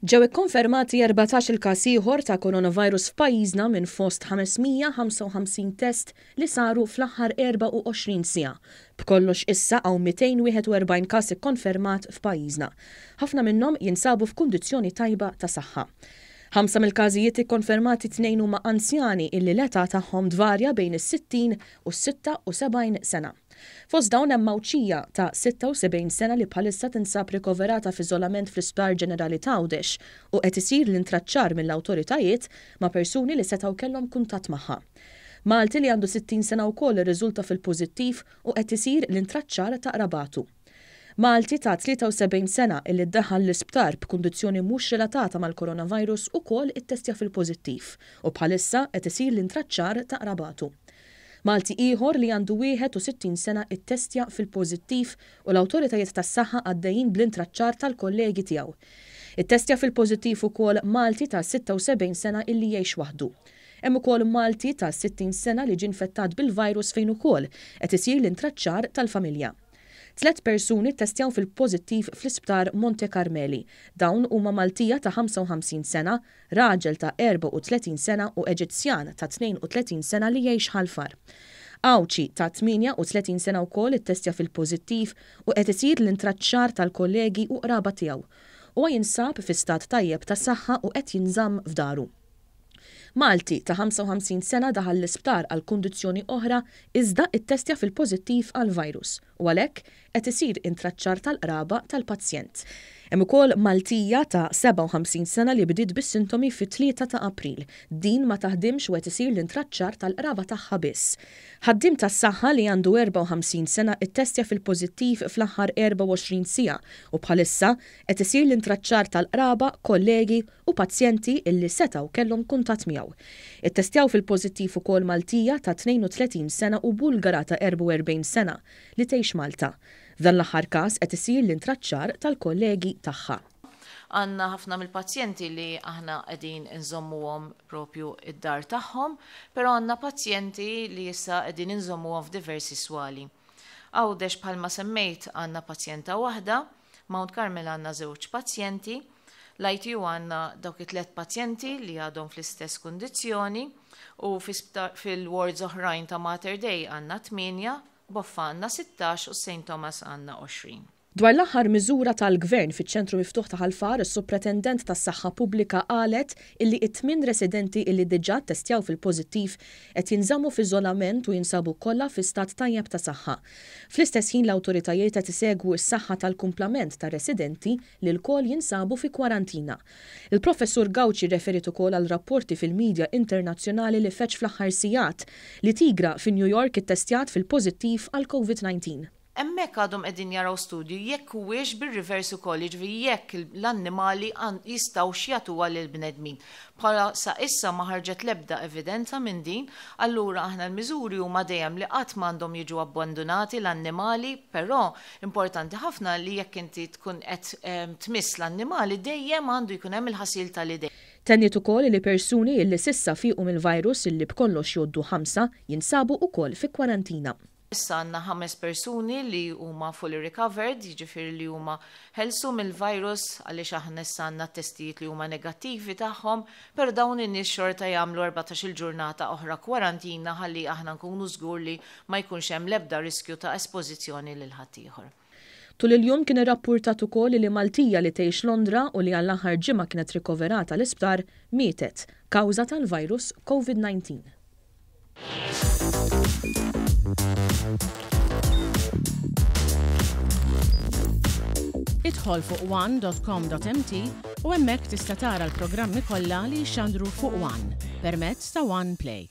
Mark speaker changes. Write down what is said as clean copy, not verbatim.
Speaker 1: Ġew ikkonfermati 14 il-każ ieħor ta' coronavirus f'pajjiżna minn fost 555 test li saru fl-aħħar 24 siegħa. B'kollox issa hawn 241 każ ikkonfermat f'pajjiżna. Ħafna minnhom jinsabu f'kundizzjoni tajba ta' saħħa. 5 mill-każijiet ikkonfermati 2 huma anzjani illi l-età tagħhom dvarja bejn is-60 u s-76 sena. Fost dawn hemm mawċija ta' 76 sena li bħalissa tinsab rikoverata f'iżolament fl-Isptar Ġenerali ta' Għawdex u qed isir l-intraċċar mill-awtoritajiet ma' persuni li setgħu kellhom kuntatt magħha. Malti li għandu 60 sena wkoll irriżulta fil-pożittiv u qed isir l-intraċċar ta' qrabatu. Malti ta' 73 sena illi ddaħħal l-isptar b'kundizzjoni mhux relatata mal-coronavirus ukoll ittestja fil-pożittiv u bħalissa qed isir l-intraċċar ta' qrabatu. Malti ieħor li għandu 61 sena ittestja fil-pożittiv u l-awtoritajiet tas-saħħa għaddejjin bl-intraċċar tal-kollegi tiegħu. Ittestja fil-pożittiv ukoll Malti ta' 76 sena illi jgħix waħdu. Hemm ukoll Malti ta' 60 sena li ġie infettat bil-virus fejn ukoll qed isir l-intraċċar tal-familja. 3 persuni ttestjaw fil-pożittiv fl-Isptar Monte Carmeli. Dawn huma Maltija ta' 55 sena, raġel ta' 34 sena u Eġizzjan ta' 32 sena li jgħix ħalfar. Awċi ta' 38 sena wkoll ittestja fil-pożittiv u qed isir l-intraċċar tal-kollegi u qraba tiegħu. Huwa jinsab fi stat tajjeb ta' saħħa u qed jinżamm f'daru. Malti ta' 55 sena daħal l-isptar għal kundizzjoni oħra iżda ittestja fil-pożittiv għal virus u għalhekk qed isir intraċċar tal-qraba tal-pazjent. Hemm ukoll Maltija ta' 57 sena li bdiet bis-sintomi fit-3 ta' April. Din ma taħdimx u qed isir l-intraċċar tal-qraba tagħha biss. Ħaddiem tas-saħħa li għandu 54 sena ittestja fil-pożittiv fl-aħħar 24 siegħa u bħalissa qed isir l-intraċċar tal-qraba, kollegi u pazjenti illi setgħu kellhom kuntatt miegħu. Ittestjaw fil-pożittiv ukoll Maltija ta' 32 sena u Bulgara ta' 44 sena li tgħix Malta. F'dan l-aħħar każ qed isir l-intraċċar tal-kollegi tagħha.
Speaker 2: Għandna ħafna mill-pazjenti li aħna qegħdin inżommuhom propju id-dar tagħhom, però għandna pazjenti li issa qegħdin inżommuhom f'diversi swali. Għawdex bħalma semmejt għandna pazjenta waħda, Mount Carmel għandna 2 pazjenti, l-ITU għandna dawk 3 pazjenti li għadhom fl-istess kundizzjoni u fil-wards oħrajn ta' Mater Dei għandna 8, Boffa għandna 16 u St. Thomas għandna 20.
Speaker 1: Dwar l-aħħar miżura tal-Gvern fiċ-ċentru miftuħ ta' Ħalfar, is-Supretendent tas-Saħħa Pubblika qalet illi t-8 residenti illi diġà ttestjaw fil-pożittiv qed jinżammu f'iżolament u jinsabu kollha fi stat tajjeb ta' saħħa. Fl-istess ħin l-awtoritajiet qed isegwu s-saħħa tal-kumplament ta' residenti li l-kol jinsabu fi kwarantina. Il-Professur Gawċi referit ukoll għal rapporti fil-medja internazzjonali li feċ fl-aħħar sigħat li tigra fi New York ittestjat fil-pożittiv għal COVID-19.
Speaker 2: Hemmhekk għadhom qegħdin jaraw studju jekk huwiex bir-reverse ukoll, jiġifieri jekk l-annimali jistgħu x'jagħtuha lill-bnedmin. Bħala sa issa ma ħarġet l-ebda evidenza minn din, allura aħna l-miżuri huma dejjem li qatt m'għandhom jiġu abbandonati l-annimali, però importanti ħafna li jekk inti tkun qed tmiss l-annimali dejjem għandu jkun hemm il-ħasil tal-idej.
Speaker 1: Tenniet ukoll li persuni illi sissa fiequ mill-virus illi b'kollox jgħoddu 5 jinsabu ukoll fi kwarantina.
Speaker 2: Issa għandna 5 persuni li huma fully recovered, jiġifieri li huma ħelsu mill-virus għaliex aħna issa għandna testijiet li huma negattivi tagħhom, però dawn in-nies xorta jagħmlu 14-il ġurnata oħra kwarantina ħalli aħna nkunu żgur li ma jkunx hemm l-ebda riskju ta' espożizzjoni lil ħadd ieħor.
Speaker 1: Tul il-jum kien irrappurtat ukoll li Maltija li tgħix Londra u li għall-aħħar ġimgħa kienet rikoverata l-isptar mietet kawża tal-virus COVID-19.
Speaker 3: Idħol fuq one.com.mt u hemmhekk tista' tara l-programmi kollha li jxandru fuq One permezz ta' One Play.